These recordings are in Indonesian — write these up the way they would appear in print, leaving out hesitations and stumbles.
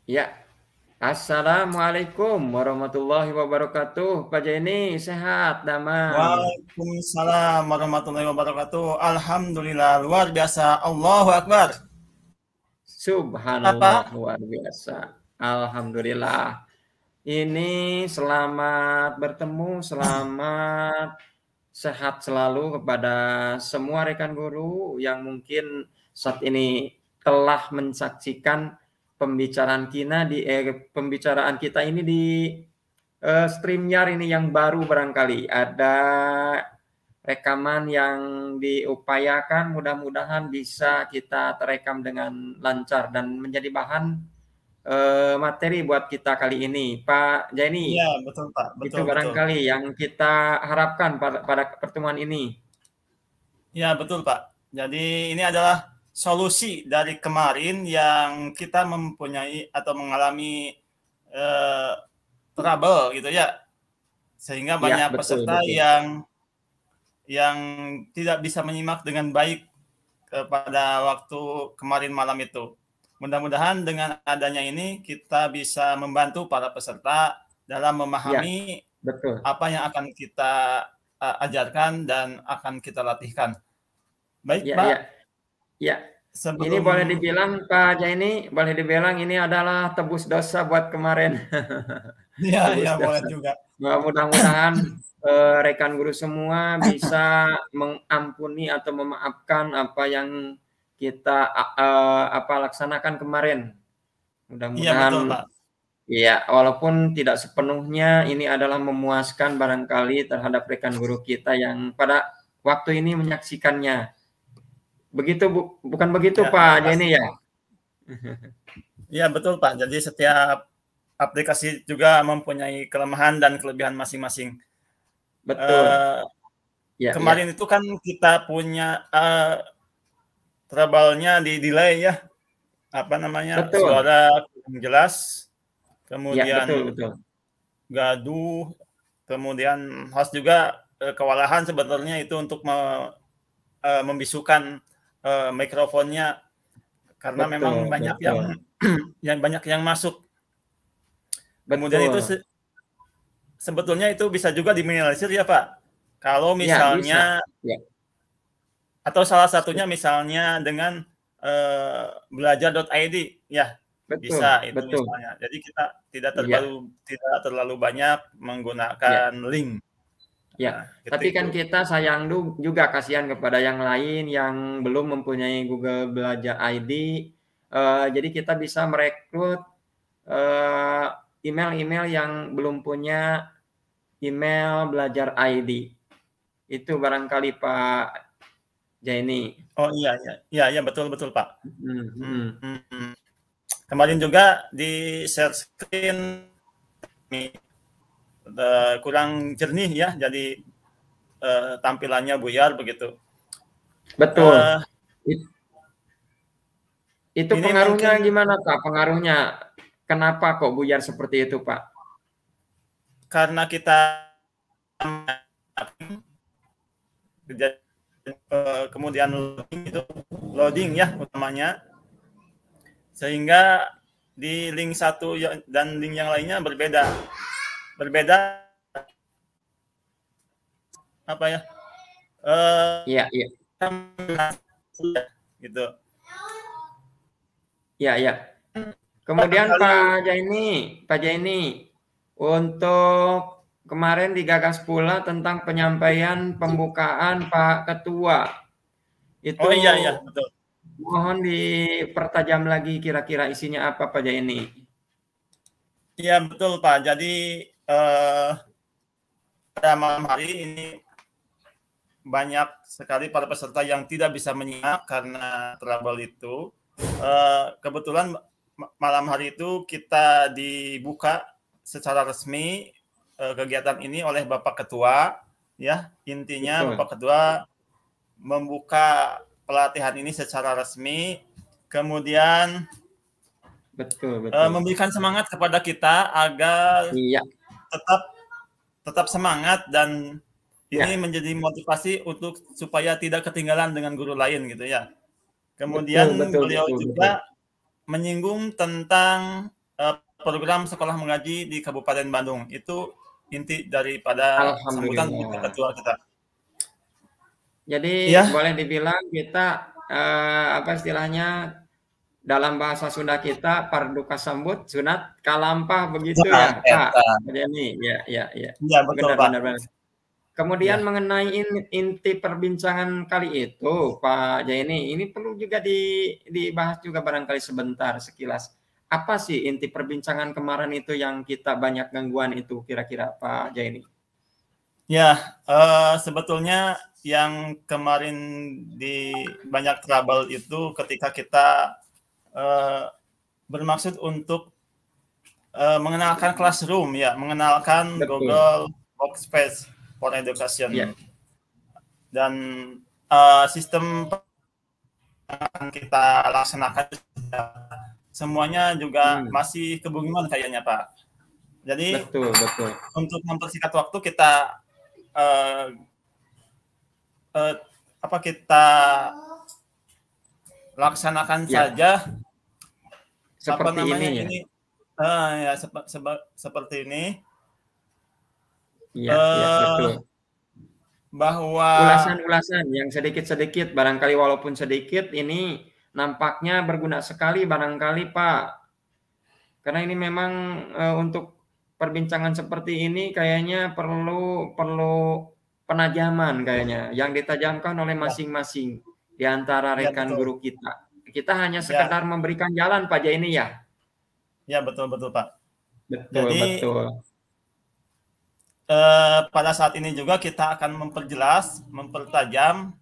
Ya, Assalamualaikum warahmatullahi wabarakatuh. Pak Jenny, sehat, damang. Waalaikumsalam warahmatullahi wabarakatuh. Alhamdulillah, luar biasa. Allahu Akbar. Subhanallah, Apa? luar biasa. Alhamdulillah. Ini selamat bertemu, selamat sehat selalu kepada semua rekan guru yang mungkin saat ini telah menyaksikan pembicaraan kita ini di StreamYard ini yang baru barangkali. Ada rekaman yang diupayakan, mudah-mudahan bisa kita terekam dengan lancar dan menjadi bahan materi buat kita kali ini. Pak Iya, Jaini, betul Pak. itu Betul, betul. barangkali yang kita harapkan pada pertemuan ini. Ya, betul Pak. Jadi ini adalah solusi dari kemarin yang kita mempunyai atau mengalami eh, trouble gitu ya. Sehingga Ya, banyak betul, peserta betul. yang tidak bisa menyimak dengan baik pada waktu kemarin malam itu. Mudah-mudahan dengan adanya ini kita bisa membantu para peserta dalam Ya, memahami betul. apa yang akan kita ajarkan dan akan kita latihkan. Baik, Ya, Pak. ya, ya. Ini Sebelum boleh dibilang Pak Jaini, boleh dibilang ini adalah tebus dosa buat kemarin. ya, Tebus ya boleh dosa. juga. Mudah-mudahan rekan guru semua bisa mengampuni atau memaafkan apa yang kita laksanakan kemarin. Iya betul, Mudah-mudahan Pak. ya, walaupun tidak sepenuhnya ini adalah memuaskan barangkali terhadap rekan guru kita yang pada waktu ini menyaksikannya. Begitu bukan begitu Ya, ya Pak Jenny ya? pasti. Iya betul, Pak. Jadi setiap aplikasi juga mempunyai kelemahan dan kelebihan masing-masing. Betul. Eh, Ya, Kemarin ya. itu kan kita punya trouble-nya di delay ya, apa namanya, Betul. suara kurang jelas, Ya, betul, kemudian betul. gaduh, kemudian host juga kewalahan sebetulnya itu untuk membisukan mikrofonnya karena memang Betul, banyak yang betul. banyak yang masuk. Kemudian itu Betul. sebetulnya itu bisa juga diminimalisir ya Pak. Kalau Ya, bisa. misalnya Ya, atau salah satunya misalnya dengan belajar.id ya bisa betul, itu betul. misalnya. Jadi kita Ya, tidak terlalu banyak ya. menggunakan link. Ya, Gitu tapi itu. kan kita sayang juga kasihan kepada yang lain yang belum mempunyai Google Belajar ID. Jadi kita bisa merekrut eh, email-email yang belum punya email Belajar ID. Itu barangkali Pak Jaini. Oh iya iya iya iya betul betul Pak. Hmm. Kemarin juga di share screen kurang jernih ya, jadi tampilannya buyar begitu. Betul. Uh, Itu ini pengaruhnya mungkin gimana Pak? Pengaruhnya kenapa kok buyar seperti itu Pak? karena kita kemudian loading ya utamanya, sehingga di link satu dan link yang lainnya berbeda apa ya Iya, iya. gitu. Iya, iya. Kemudian Barangkali Pak Jaini, untuk kemarin digagas pula tentang penyampaian pembukaan Pak Ketua. oh Itu iya iya betul. mohon dipertajam lagi kira-kira isinya apa Pak Jaini. Iya betul Pak. Jadi eh, pada malam hari ini banyak sekali para peserta yang tidak bisa menyimak karena trouble itu. Kebetulan malam hari itu kita dibuka secara resmi kegiatan ini oleh Bapak Ketua. Ya, intinya Betul, Bapak Ketua membuka pelatihan ini secara resmi, kemudian betul, betul. memberikan semangat kepada kita agar Iya, tetap tetap semangat dan ini iya. menjadi motivasi untuk supaya tidak ketinggalan dengan guru lain gitu ya. Betul, Kemudian betul, beliau betul, betul. juga menyinggung tentang program sekolah mengaji di Kabupaten Bandung. Itu inti daripada sambutan dari Alhamdulillah. ketua kita. Jadi Iya, boleh dibilang kita apa istilahnya dalam bahasa Sunda kita parduka sambut sunat kalampah begitu nah, ya Pak eta. Jenny. Ya, ya, ya. Iya betul Benar, Pak. benar, benar. Kemudian Iya. mengenai inti perbincangan kali itu Pak Jenny, ini perlu juga dibahas juga barangkali sebentar sekilas. Apa sih inti perbincangan kemarin itu yang kita banyak gangguan itu kira-kira Pak Jenny? Ya, sebetulnya yang kemarin di banyak trouble itu ketika kita bermaksud untuk mengenalkan Classroom ya, mengenalkan Betul. Google Workspace for Ya, Education dan sistem yang akan kita laksanakan semuanya juga masih kebingungan kayaknya Pak. Jadi betul, betul. untuk mempersingkat waktu kita kita laksanakan Ya, saja apa seperti namanya ini ya. ini ya seperti ini Iya, iya, betul. bahwa Ulasan-ulasan yang sedikit-sedikit, barangkali walaupun sedikit, ini nampaknya berguna sekali barangkali Pak. Karena ini memang untuk perbincangan seperti ini kayaknya perlu perlu penajaman kayaknya, yang ditajamkan oleh ya, masing-masing di antara ya rekan betul guru kita. Kita hanya ya sekedar memberikan jalan Pak ini ya. ya betul betul Pak. Betul, Jadi betul. pada saat ini juga kita akan memperjelas, mempertajam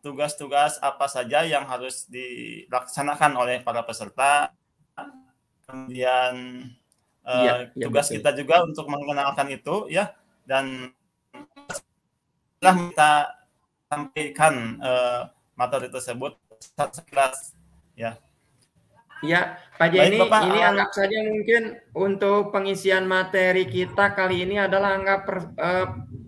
tugas-tugas apa saja yang harus dilaksanakan oleh para peserta. Kemudian Iya, iya tugas betul. kita juga untuk mengenalkan itu ya, dan setelah kita sampaikan materi tersebut sekilas ya. Ya, Pak Baik Jenny, Bapak, ini anggap saja mungkin untuk pengisian materi kita kali ini adalah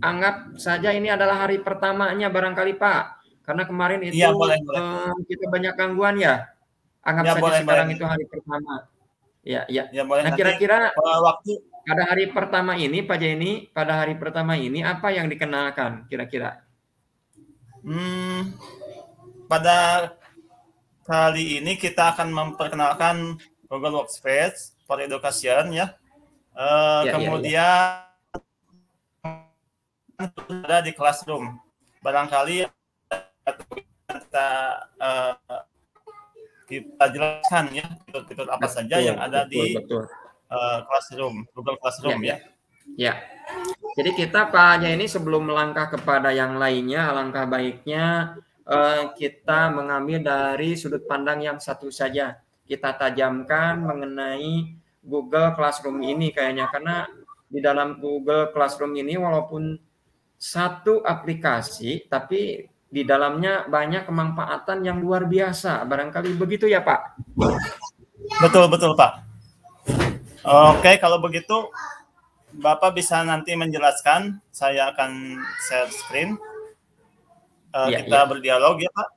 anggap saja ini adalah hari pertamanya barangkali Pak. Karena kemarin iya itu boleh boleh. kita banyak gangguan ya. Anggap Ya saja boleh boleh. sekarang itu hari pertama. Ya, ya. Ya boleh Nah, nanti kira-kira waktu pada hari pertama ini, Pak Jenny, pada hari pertama ini apa yang dikenalkan kira-kira? pada kali ini kita akan memperkenalkan Google Workspace for Education ya. Ya, ya, ya. Kemudian ada di Classroom. Barangkali kita kita jelaskan ya fitur-fitur apa saja yang ada Betul, di betul. Classroom, Google Ya, Classroom ya. ya. Ya. Jadi kita Pak ini sebelum melangkah kepada yang lainnya, alangkah baiknya kita mengambil dari sudut pandang yang satu saja. Kita tajamkan mengenai Google Classroom ini kayaknya karena di dalam Google Classroom ini walaupun satu aplikasi tapi di dalamnya banyak kemanfaatan yang luar biasa. Barangkali begitu ya Pak? Betul betul Pak. Oke, kalau begitu Bapak bisa nanti menjelaskan, saya akan share screen. Ya, Kita ya. berdialog ya Pak.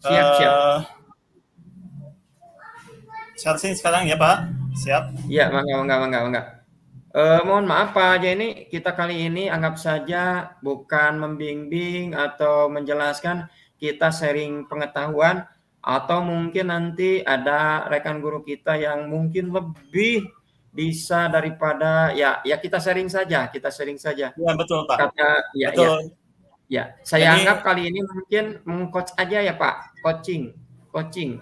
Siap, siap. Share screen sekarang ya Pak. Siap. Ya, mangga. Mohon maaf Pak Jenny, kita kali ini anggap saja bukan membimbing atau menjelaskan, kita sharing pengetahuan atau mungkin nanti ada rekan guru kita yang mungkin lebih bisa daripada ya kita sharing saja, Ya betul Pak. Kata ya. Betul. Ya, saya Jadi anggap kali ini mungkin meng-coach aja ya Pak, coaching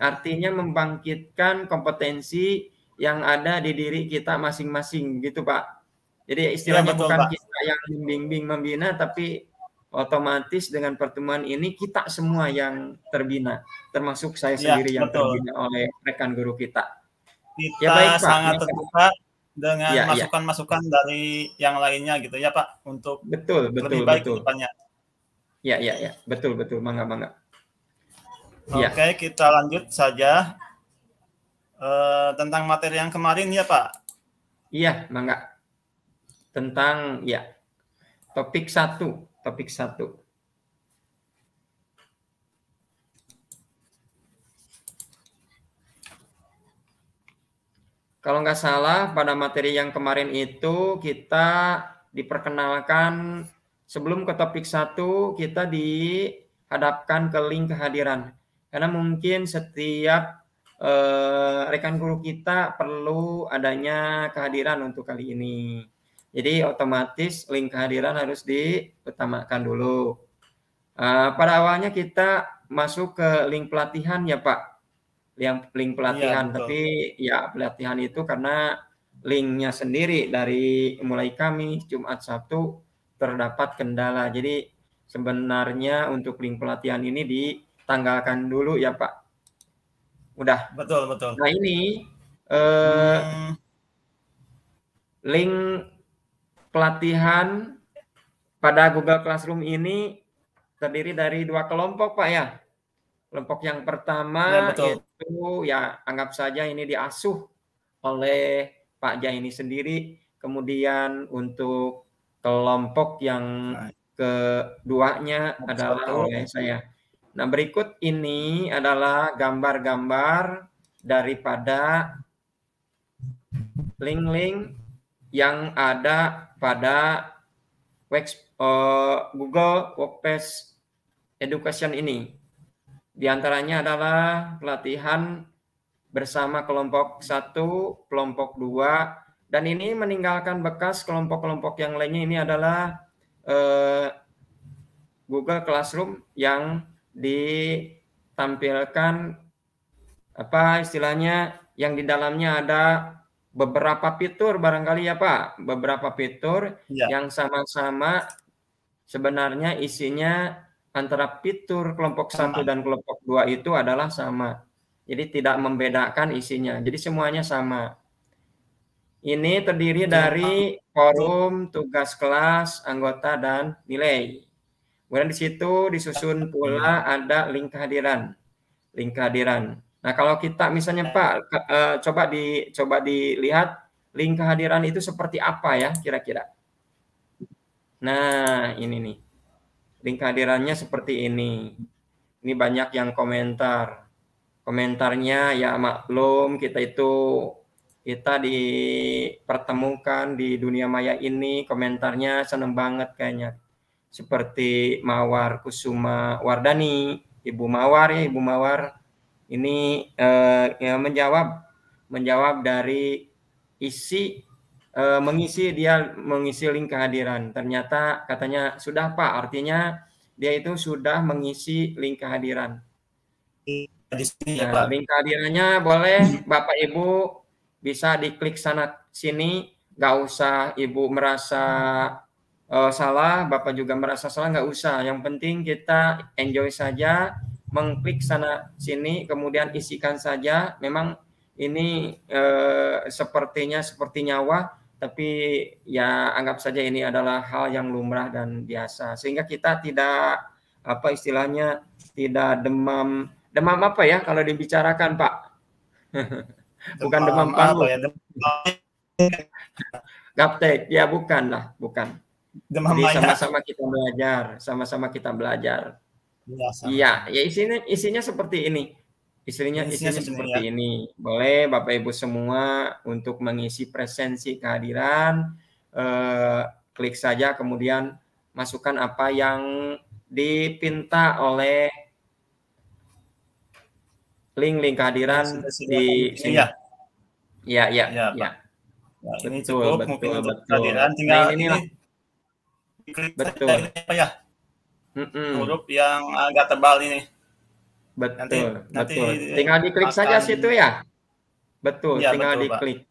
artinya membangkitkan kompetensi yang ada di diri kita masing-masing gitu Pak. Jadi ya istilahnya betul bukan Pak. kita yang membimbing membina, tapi otomatis dengan pertemuan ini kita semua yang terbina, termasuk saya Ya sendiri yang betul. terbina oleh rekan guru kita. Ya Kita baik Pak. sangat terbuka dengan Ya, ya. masukan-masukan dari yang lainnya gitu ya Pak, untuk Betul. lebih baik ke depannya. Ya. Betul. Mangga. Ya. Oke, kita lanjut saja tentang materi yang kemarin ya Pak. Iya, mangga. Tentang ya topik satu. kalau nggak salah pada materi yang kemarin itu kita diperkenalkan sebelum ke topik 1 kita dihadapkan ke link kehadiran. Karena mungkin setiap rekan guru kita perlu adanya kehadiran untuk kali ini. Jadi otomatis link kehadiran harus diutamakan dulu. Pada awalnya kita masuk ke link pelatihan ya Pak. Link pelatihan, Iya, tapi ya pelatihan itu karena linknya sendiri dari mulai Kamis, Jumat, Sabtu terdapat kendala. Jadi sebenarnya untuk link pelatihan ini ditanggalkan dulu ya Pak. Udah. Betul, betul. Nah ini link pelatihan pada Google Classroom ini terdiri dari 2 kelompok Pak ya. Kelompok yang pertama Ya, itu ya anggap saja ini diasuh oleh Pak Jaini sendiri. Kemudian untuk kelompok yang keduanya adalah oleh saya. Nah, berikut ini adalah gambar-gambar daripada link-link yang ada pada Google Workspace Education ini. Di antaranya adalah pelatihan bersama kelompok 1, kelompok 2, dan ini meninggalkan bekas kelompok-kelompok yang lainnya. Ini adalah Google Classroom yang ditampilkan apa istilahnya yang di dalamnya ada beberapa fitur barangkali ya Pak, beberapa fitur yang sama-sama sebenarnya isinya antara fitur kelompok 1 dan kelompok 2 itu adalah sama. Jadi tidak membedakan isinya. Jadi semuanya sama. Ini terdiri dari forum, tugas kelas, anggota, dan nilai. Kemudian di situ disusun pula ada link kehadiran. Link kehadiran. Nah, kalau kita misalnya Pak, coba dilihat link kehadiran itu seperti apa ya kira-kira. Nah, ini nih. Link kehadirannya seperti ini. Ini banyak yang komentar. Komentarnya ya maklum kita dipertemukan di dunia maya ini, komentarnya seneng banget kayaknya. Seperti Mawar Kusuma Wardani, Ibu Mawar ya, Ibu Mawar ini ya menjawab dari isi mengisi link kehadiran. Ternyata katanya sudah Pak, artinya dia itu sudah mengisi link kehadiran. Nah, link kehadirannya boleh Bapak Ibu bisa diklik sana sini, nggak usah Ibu merasa salah, Bapak juga merasa salah, nggak usah. Yang penting kita enjoy saja, mengklik sana sini, kemudian isikan saja. Memang ini sepertinya seperti nyawa, tapi ya anggap saja ini adalah hal yang lumrah dan biasa, sehingga kita tidak apa istilahnya tidak demam apa ya kalau dibicarakan Pak. Bukan demam panggung ya, gaptek ya, bukan. Jadi sama-sama kita belajar. Iya, ya isinya seperti ini. Isinya seperti ini. Boleh Bapak Ibu semua untuk mengisi presensi kehadiran, klik saja kemudian masukkan apa yang dipinta oleh link kehadiran di sini. Ya. Ini cukup mungkin untuk kehadiran. Tinggal ini betul. Ya. Huruf yang agak tebal ini. Betul. Tinggal diklik saja situ ya. Betul, ya, tinggal diklik.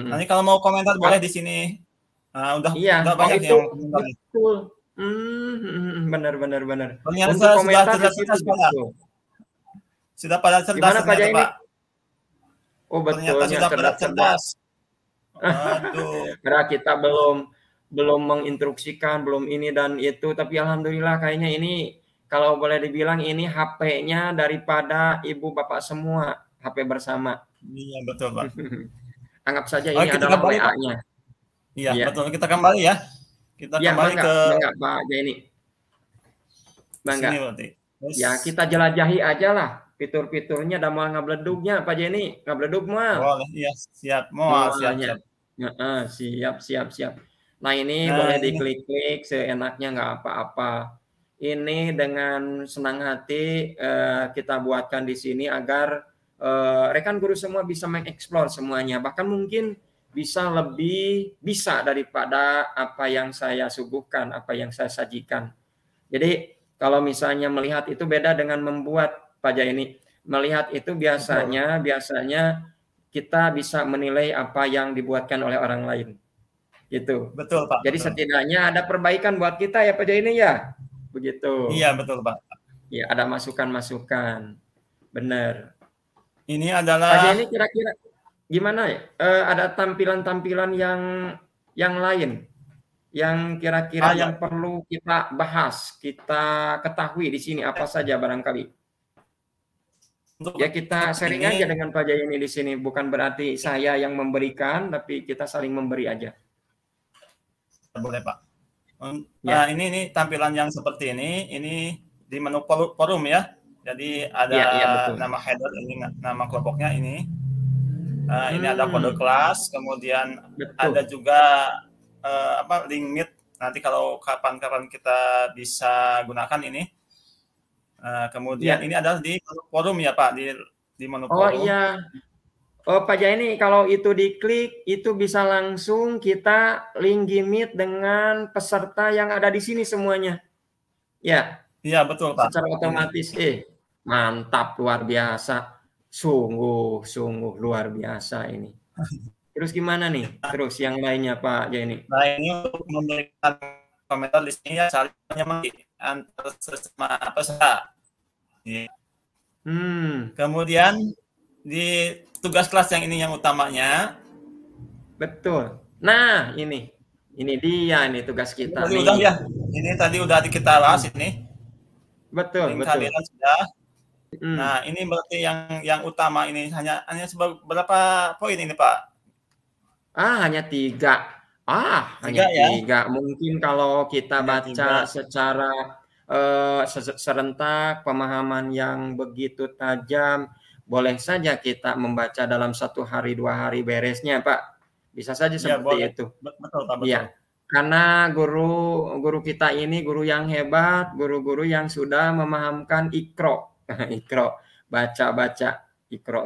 Nanti kalau mau komentar boleh di sini. Udah banyak itu, yang komentar. Betul. Benar. Untuk komentar di situ sudah pada cerdas. Gimana Pak Jaini? Oh betul, ternyata sudah pada cerdas. Karena kita belum menginstruksikan, belum ini dan itu, tapi alhamdulillah kayaknya ini kalau boleh dibilang ini HP-nya daripada ibu bapak semua, HP bersama. Iya betul Pak. Anggap saja ini adalah WA-nya. Iya betul, kita kembali ya. Kita kembali ke Pak Jaini. Bangga. Ya kita jelajahi aja lah. fitur-fiturnya ada mau ngabledugnya Pak Jenny, ngabledug moal. Boleh, iya, siap. Mau, siap, Moalnya. siap. Heeh, siap, siap, siap. Nah, ini Nah, boleh ini diklik-klik seenaknya nggak apa-apa. Ini dengan senang hati kita buatkan di sini agar rekan guru semua bisa mengeksplor semuanya. Bahkan mungkin bisa lebih bisa daripada apa yang saya suguhkan, apa yang saya sajikan. Jadi kalau misalnya melihat itu beda dengan membuat Pak Jaini. Melihat itu betul. biasanya kita bisa menilai apa yang dibuatkan oleh orang lain. Gitu. Betul, Pak, Jadi betul. setidaknya ada perbaikan buat kita ya Pak Jaini ya. Begitu. Iya, betul, Pak. Ya, ada masukan-masukan. Benar. Ini Pak Jaini adalah kira-kira gimana ya? Ada tampilan-tampilan yang lain yang kira-kira ya, yang perlu kita bahas, kita ketahui di sini apa saja barangkali. Ya untuk kita sharing aja ini dengan Pak Jayani di sini, bukan berarti saya yang memberikan, tapi kita saling memberi aja. boleh, Pak. Ya, Ini tampilan yang seperti ini di menu forum ya. Jadi ada ya betul. nama header, ini nama kelompoknya ini. Ini ada kode Hmm, kelas, kemudian ada betul. juga link meet. Nanti kalau kapan-kapan kita bisa gunakan ini. Kemudian Ya. ini adalah di forum ya Pak, di menu Oh forum. iya. Oh Pak Jayani, kalau itu diklik, itu bisa langsung kita link Meet dengan peserta yang ada di sini semuanya. Ya, Iya betul Pak. secara Ini otomatis. Mantap, luar biasa. Sungguh luar biasa ini. Terus gimana nih? Terus yang lainnya Pak Jayani? Nah ini untuk memberikan komentar di sini ya saling menyemangati antar sesama peserta. Ya. Kemudian di tugas kelas yang ini yang utamanya. Betul. Nah, ini dia nih tugas kita Tadi udah nih. ya. Ini tadi udah kita bahas ini. Betul, Link betul. kehadiran sudah. Hmm. Nah, ini berarti yang utama ini hanya berapa poin ini, Pak? Hanya 3. Hanya 3 ya? 3. Mungkin kalau kita Hanya baca 3. secara serentak, pemahaman yang begitu tajam, boleh saja kita membaca dalam 1 hari, 2 hari beresnya, Pak. Bisa saja Ya, seperti boleh. itu. Betul, Pak, betul. Iya. Karena guru kita ini guru yang hebat, guru-guru yang sudah memahamkan Iqra. Iqra, baca-baca, Iqra.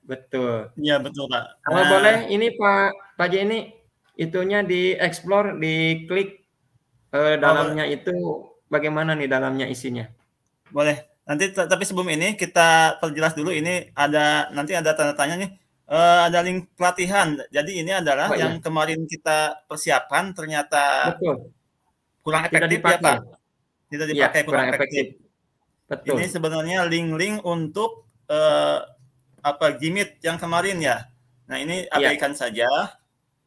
Betul. Iya, betul, Pak. Kalau boleh ini Pak Jenny, itunya dieksplor, diklik Boleh. dalamnya itu bagaimana nih dalamnya isinya? Boleh. Nanti tapi sebelum ini kita perjelas dulu ini nanti ada tanda tanya nih. Ada link pelatihan. Jadi ini adalah Oh iya, yang kemarin kita persiapkan ternyata betul. kurang Tidak efektif ya, dipakai. Pak. Tidak Iya, dipakai, kurang kurang efektif. efektif. Betul. Ini sebenarnya link-link untuk Gimit yang kemarin ya. Nah, ini Iya, abaikan saja.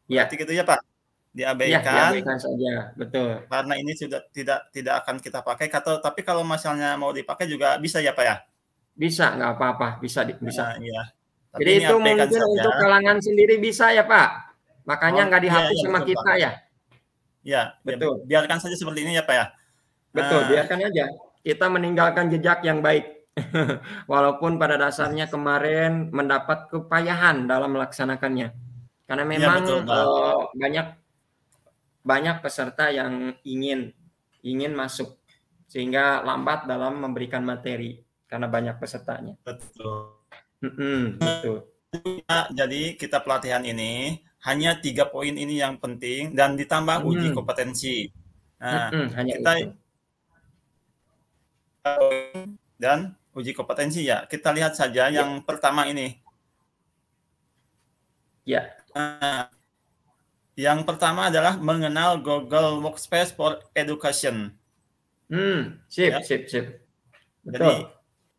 Berarti iya. gitu ya, Pak. Iya, Diabaikan diabaikan saja. Betul. karena ini sudah tidak akan kita pakai. Tapi kalau misalnya mau dipakai juga bisa ya, Pak ya. Bisa, nggak apa-apa. Bisa. Nah, iya. Tapi Jadi ini itu abaikan mungkin saja. untuk kalangan sendiri bisa ya Pak? Makanya nggak Iya, dihapus iya sama betul, Pak. kita ya? Ya, Betul. biarkan saja seperti ini ya, Pak ya. Betul, biarkan aja. Kita meninggalkan jejak yang baik. Walaupun pada dasarnya kemarin mendapat kepayahan dalam melaksanakannya. Karena Iya betul, memang Pak. banyak peserta yang ingin masuk sehingga lambat dalam memberikan materi karena banyak pesertanya. Betul. Betul. Jadi kita pelatihan ini hanya 3 poin ini yang penting dan ditambah uji kompetensi. Nah, Hanya kita itu. dan uji kompetensi ya. Kita lihat saja Ya. yang pertama ini. Ya. Nah, yang pertama adalah mengenal Google Workspace for Education. Sip. Betul. Jadi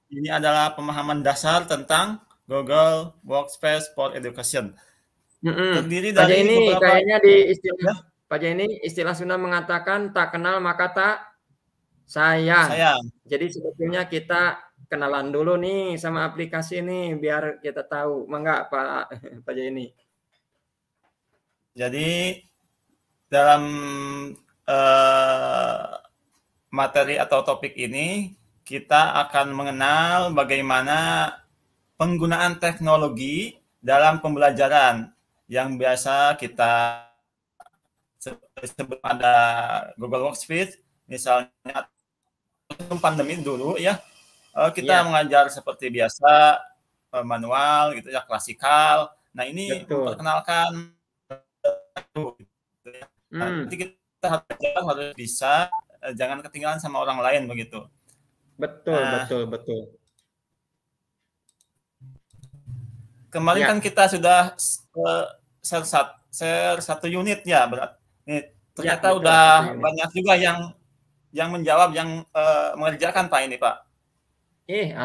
ini adalah pemahaman dasar tentang Google Workspace for Education. Terdiri Pak dari ini beberapa kayaknya di istilah Pak ini istilah Sunda mengatakan tak kenal maka tak sayang. Jadi sebetulnya kita kenalan dulu nih sama aplikasi ini biar kita tahu. Mangga Pak ini. Jadi dalam materi atau topik ini kita akan mengenal bagaimana penggunaan teknologi dalam pembelajaran yang biasa kita sebut ada Google Workspace, misalnya pandemi dulu ya, kita mengajar seperti biasa, manual gitu ya, klasikal. Nah ini memperkenalkan nanti kita harus bisa, jangan ketinggalan sama orang lain begitu. Betul, betul. Kemarin kan kita sudah share satu unit ya, ternyata udah banyak juga yang menjawab, yang mengerjakan Pak ini Pak.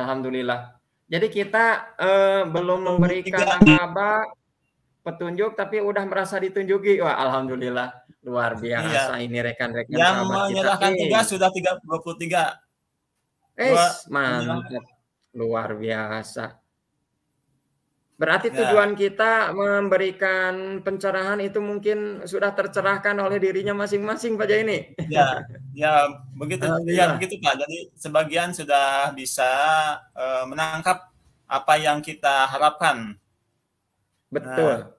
Alhamdulillah. Jadi kita belum memberikan apa-apa petunjuk, tapi udah merasa ditunjuki. Wah, alhamdulillah, luar biasa ini rekan-rekan yang sahabat kita. menyerahkan tugas sudah 23. Mantap, luar biasa. Berarti tujuan kita memberikan pencerahan itu mungkin sudah tercerahkan oleh dirinya masing-masing Pak Jaini. Ya begitu Pak. Jadi sebagian sudah bisa menangkap apa yang kita harapkan. Betul.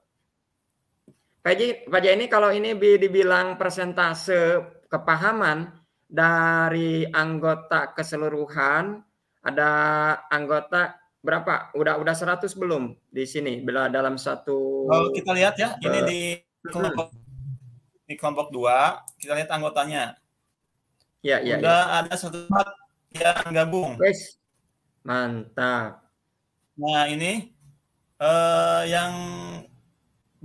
Pak Jaini, kalau ini dibilang persentase kepahaman dari anggota keseluruhan, ada anggota berapa? Udah 100 belum di sini dalam satu. Kita lihat ya, ini di kelompok 2, kita lihat anggotanya. Udah ada 1 yang gabung. Mantap. Nah ini yang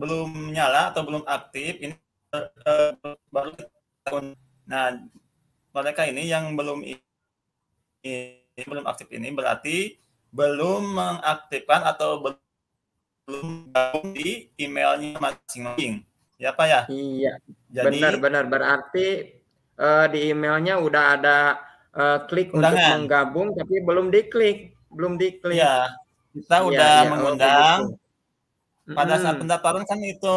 belum nyala atau belum aktif ini baru tahun. Nah mereka ini yang belum aktif ini berarti belum mengaktifkan atau belum gabung di emailnya masing-masing, ya Pak ya? Iya. Jadi, benar. Berarti di emailnya udah ada klik untuk menggabung, tapi belum diklik. Ya, kita udah mengundang. Pada saat pendaftaran kan itu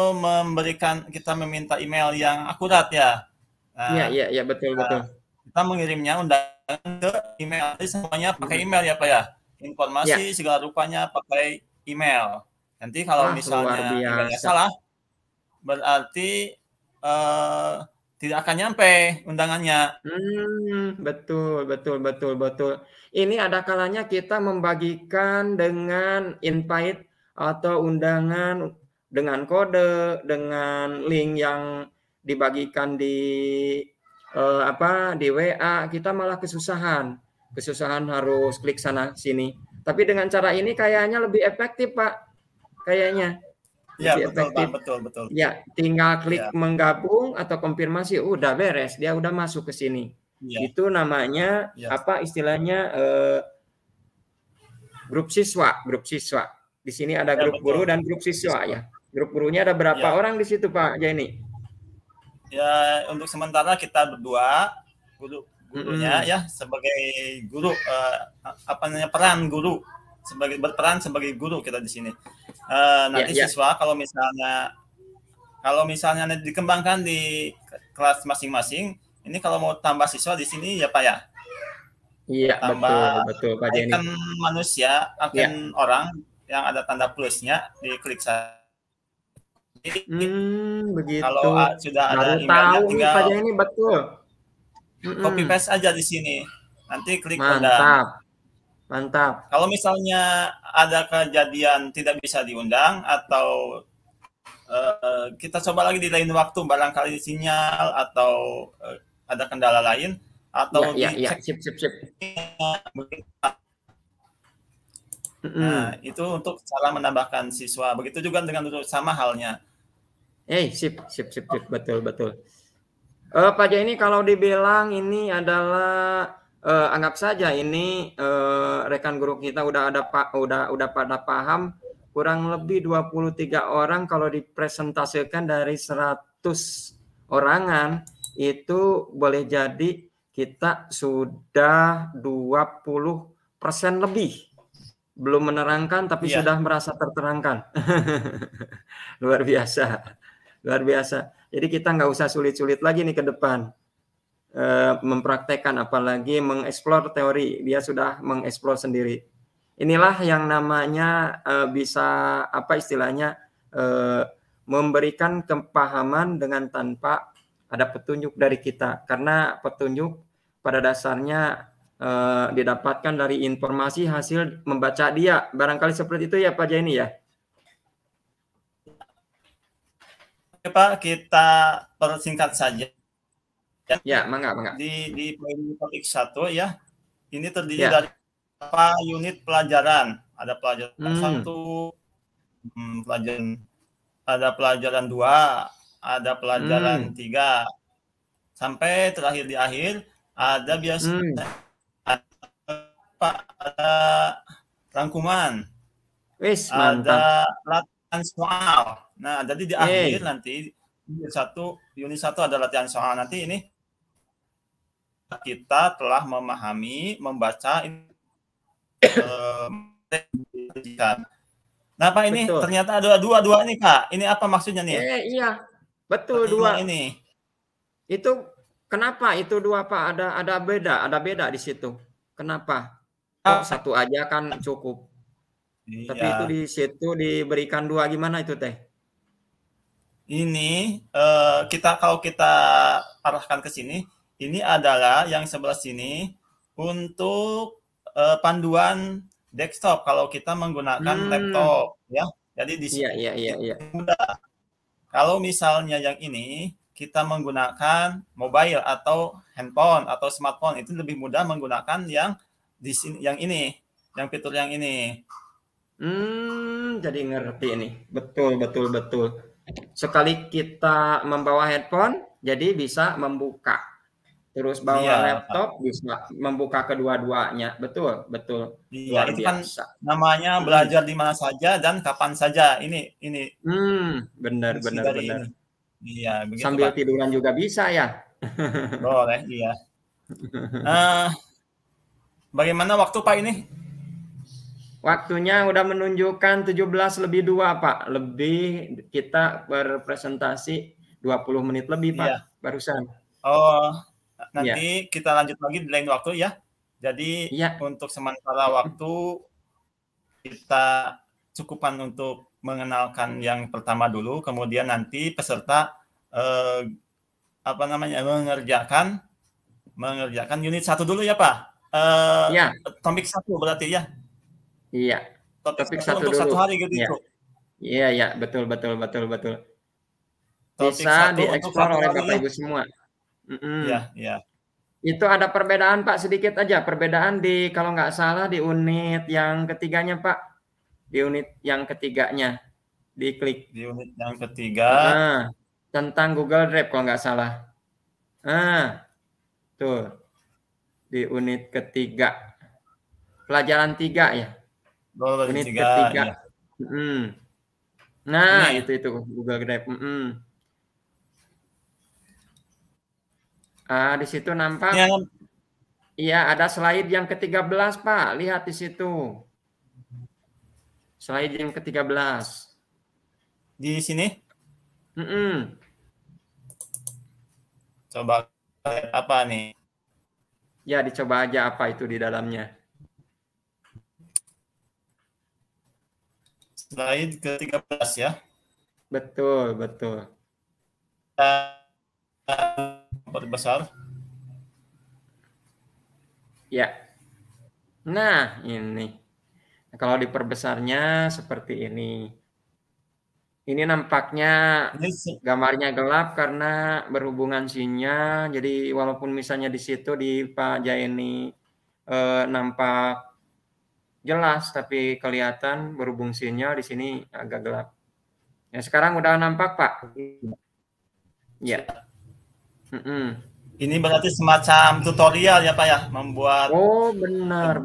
kita meminta email yang akurat ya. Iya, betul. Kita mengirimnya undangan ke email, semuanya pakai email ya Pak ya. Informasi segala rupanya pakai email. Nanti kalau misalnya emailnya salah, berarti tidak akan nyampe undangannya. Betul. Ini ada kalanya kita membagikan dengan invite atau undangan dengan kode, dengan link yang dibagikan di di WA, kita malah kesusahan harus klik sana sini. Tapi dengan cara ini kayaknya lebih efektif Pak, kayaknya. Ya betul. Ya, tinggal klik menggabung atau konfirmasi, udah beres, dia udah masuk ke sini. Itu namanya apa istilahnya grup siswa. Di sini ada grup guru dan grup siswa ya. Grup gurunya ada berapa orang di situ Pak Jaini? Ya untuk sementara kita berdua, gurunya ya sebagai guru, peran guru, berperan sebagai guru kita di sini. Nanti siswa kalau misalnya dikembangkan di kelas masing-masing, ini kalau mau tambah siswa di sini ya Pak ya. Iya, betul Pak Jenny. Icon manusia, icon orang yang ada tanda plusnya, diklik saja. Begitu. Kalau sudah ada emailnya, tinggal Pak Jenny, betul. Copy paste aja di sini. Nanti klik Mantap. Kalau misalnya ada kejadian tidak bisa diundang atau kita coba lagi di lain waktu, barangkali sinyal atau ada kendala lain atau sip. Nah, itu untuk cara menambahkan siswa. Begitu juga dengan sama halnya. Sip, betul. Pak Jenny, kalau dibilang ini adalah anggap saja ini rekan guru kita udah pada paham, kurang lebih 23 orang kalau dipresentasikan dari 100 orangan itu boleh jadi kita sudah 20% lebih. Belum menerangkan tapi sudah merasa terterangkan. Luar biasa. Jadi kita nggak usah sulit-sulit lagi nih ke depan. mempraktekkan, apalagi mengeksplor teori, dia sudah mengeksplor sendiri. Inilah yang namanya bisa apa istilahnya memberikan kepahaman dengan tanpa ada petunjuk dari kita, karena petunjuk pada dasarnya didapatkan dari informasi hasil membaca dia. Barangkali seperti itu ya Pak Jaini ya. Oke, Pak, kita persingkat saja. Ya, mangga. Di poin topik 1 ya, ini terdiri Ya. dari apa unit pelajaran. Ada pelajaran 1, ada pelajaran 2, ada pelajaran 3, sampai terakhir di akhir ada biasanya ada rangkuman, Wis, ada mantap. latihan soal. Nah, jadi di akhir nanti unit 1 ada latihan soal. Nanti ini kita telah memahami, membaca nah Pak, ini Betul. ternyata ada dua nih Pak. Ini apa maksudnya nih? Iya, betul, 2. Ini. Itu kenapa itu 2 Pak? Ada beda di situ. Kenapa? Kok 1 aja kan cukup. Iya. Tapi itu di situ diberikan 2, gimana itu Teh? Ini kalau kita arahkan ke sini, ini adalah yang sebelah sini untuk panduan desktop kalau kita menggunakan laptop ya. Jadi di sini Iya. mudah. Kalau misalnya yang ini kita menggunakan mobile atau handphone atau smartphone, itu lebih mudah menggunakan yang di sini, yang ini, yang fitur yang ini. Jadi ngerti ini. Betul. Sekali kita membawa handphone, jadi bisa membuka. Terus bawa laptop, bisa membuka kedua-duanya. Betul. Iya, Luar itu kan biasa. namanya belajar di mana saja dan kapan saja. Ini. Benar. Ini. Iya, begitu Sambil Pak. tiduran juga bisa ya. Boleh, iya. Bagaimana waktu Pak ini? Waktunya udah menunjukkan 17:02 Pak. Lebih kita berpresentasi 20 menit lebih Pak, barusan. Oh, nanti kita lanjut lagi di lain waktu ya. Jadi untuk sementara waktu kita cukupkan untuk mengenalkan yang pertama dulu, kemudian nanti peserta mengerjakan unit 1 dulu ya Pak. Topik 1 berarti ya. Iya. Topik 1 untuk dulu. 1 hari gitu. Iya, betul. Bisa dieksplor oleh Bapak Ibu semua. Iya. Itu ada perbedaan Pak, sedikit aja. Perbedaan kalau nggak salah di unit yang ketiganya Pak. Di unit yang ketiganya. Diklik. Di unit yang ketiga. Tentang Google Drive kalau nggak salah. Tuh. Di unit ketiga. Pelajaran 3 ya. Unit ketiga. Ya. Nah, itu Google Drive. Di situ nampak. Iya, ada slide yang ke-13, Pak. Lihat di situ. Slide yang ke-13. Di sini? Coba apa nih? Ya, dicoba aja apa itu di dalamnya. Slide ke-13 ya. Betul. Besar. Ya. Nah, ini. Kalau diperbesarnya seperti ini. Ini nampaknya gambarnya gelap karena berhubungan sinyal. Jadi walaupun misalnya di situ di Pak Jaini nampak jelas, tapi kelihatan berhubung sinyal di sini agak gelap. Ya, sekarang udah nampak Pak? Ya. Ini berarti semacam tutorial ya Pak ya, membuat. Oh, benar.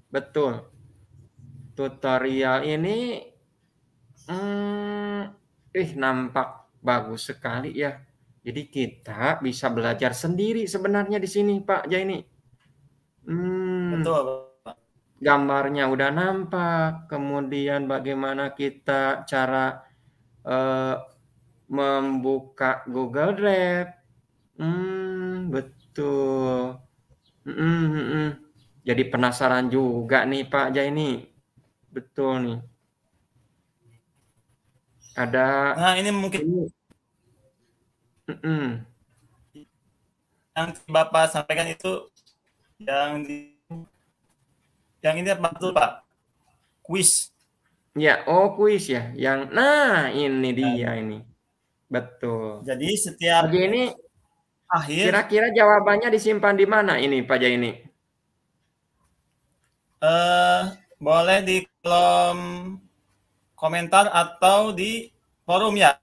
Betul. Tutorial ini nampak bagus sekali ya. Jadi kita bisa belajar sendiri sebenarnya di sini Pak Jaini. Betul. Gambarnya udah nampak, kemudian bagaimana kita cara membuka Google Drive, Betul. Jadi penasaran juga nih Pak Jaini. Betul nih. Ada Nah, ini mungkin ini. Mm-mm. yang Bapak sampaikan itu yang yang ini apa betul Pak? Kuis. Ya, kuis ya. Nah ini dia Nah, ini. Betul. jadi Pak setiap Jaini, akhir kira-kira jawabannya disimpan di mana ini Pak Jaini? eh, boleh di kolom komentar atau di forum ya.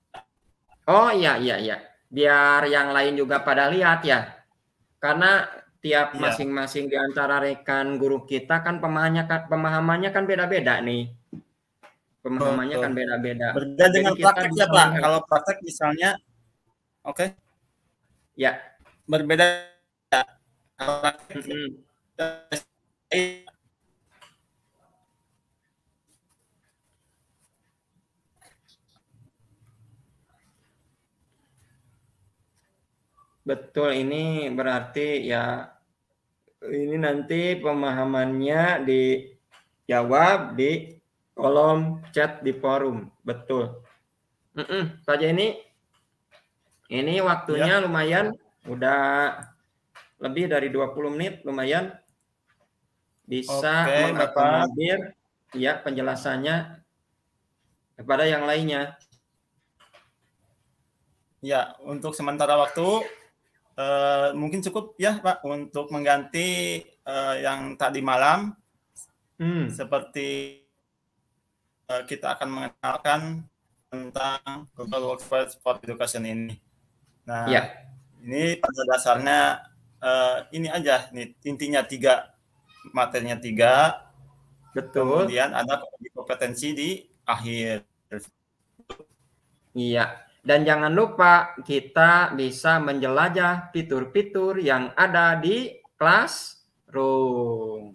Oh iya iya iya. Biar yang lain juga pada lihat ya. Karena tiap Iya, masing-masing di antara rekan guru kita kan pemahamannya kan beda-beda nih. Pemahamannya betul. kan beda-beda. Berbeda Jadi dengan kita praktek ya bisa Pak. melihat. Kalau praktek misalnya, oke, Ya. berbeda. Kalau praktek Mm-mm. Betul, ini berarti ya ini nanti pemahamannya dijawab di kolom chat di forum. Betul. Pak Jenny, ini waktunya ya. lumayan, udah lebih dari 20 menit, lumayan bisa Oke, Bapak. mengakomodir ya penjelasannya kepada yang lainnya. Ya, untuk sementara waktu mungkin cukup ya Pak untuk mengganti yang tadi malam seperti kita akan mengenalkan tentang Google Workspace for Education ini. Nah, Ya, ini pada dasarnya ini aja nih intinya materinya 3, betul. kemudian ada kompetensi di akhir. Iya. Dan jangan lupa kita bisa menjelajah fitur-fitur yang ada di Classroom.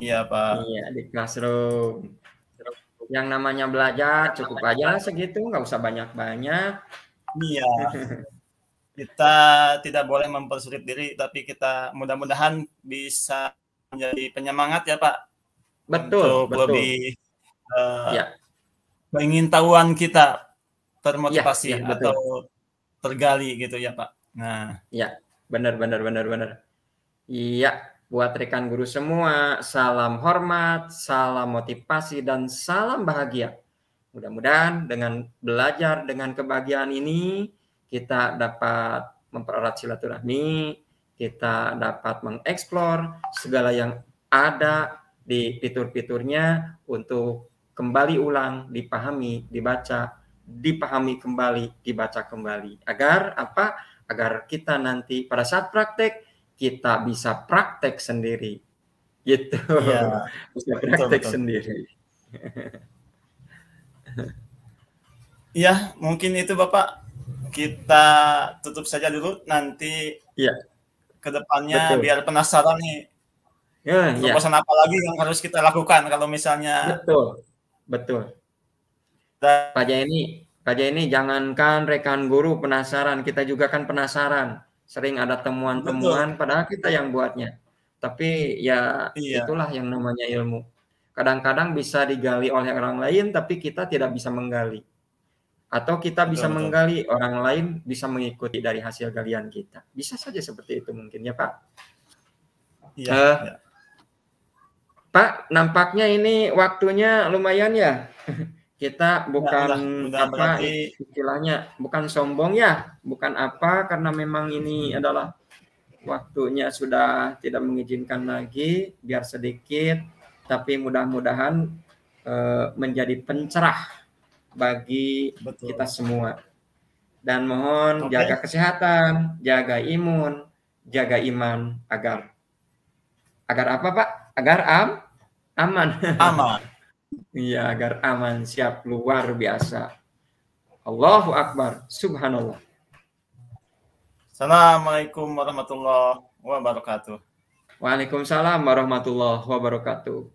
Iya Pak. Iya, di Classroom. Yang namanya belajar cukup aja segitu, nggak usah banyak-banyak. Iya, kita tidak boleh mempersulit diri, tapi kita mudah-mudahan bisa menjadi penyemangat ya Pak Betul, untuk betul. lebih Ya, keingintahuan kita iya, iya, termotivasi betul. atau tergali gitu ya Pak. Nah, Iya, benar, benar, benar, benar. Iya, buat rekan guru semua, salam hormat, salam motivasi, dan salam bahagia. Mudah-mudahan dengan belajar dengan kebahagiaan ini, kita dapat mempererat silaturahmi, kita dapat mengeksplor segala yang ada di fitur-fiturnya untuk kembali ulang, dipahami, dibaca, dipahami kembali, dibaca kembali. Agar apa? Agar kita nanti pada saat praktek, kita bisa praktek sendiri. Gitu. iya, Bisa betul praktek betul. sendiri. Iya, mungkin itu Bapak. Kita tutup saja dulu nanti Iya, ke depannya betul. biar penasaran nih Ya, terobosan ya, apa lagi yang harus kita lakukan kalau misalnya betul. Betul. Pak Jaini, Pak Jaini, jangankan rekan guru penasaran, kita juga kan penasaran. Sering ada betul. temuan-temuan, padahal kita yang buatnya. Tapi ya Iya, itulah yang namanya ilmu. Kadang-kadang bisa digali oleh orang lain, tapi kita tidak bisa menggali. Atau kita bisa betul betul. menggali, orang lain bisa mengikuti dari hasil galian kita. Bisa saja seperti itu mungkin ya Pak. Iya, Eh, iya. Pak, nampaknya ini waktunya lumayan ya. Kita Ya, bukan udah apa berarti istilahnya, bukan sombong ya, bukan apa karena memang ini adalah waktunya sudah tidak mengizinkan lagi, biar sedikit, tapi mudah-mudahan menjadi pencerah bagi kita betul. semua. Dan mohon Oke, jaga kesehatan, jaga imun, jaga iman agar apa Pak? Agar aman. aman. Iya, agar aman, siap luar biasa. Allahu Akbar, subhanallah. Assalamualaikum warahmatullahi wabarakatuh. Waalaikumsalam warahmatullahi wabarakatuh.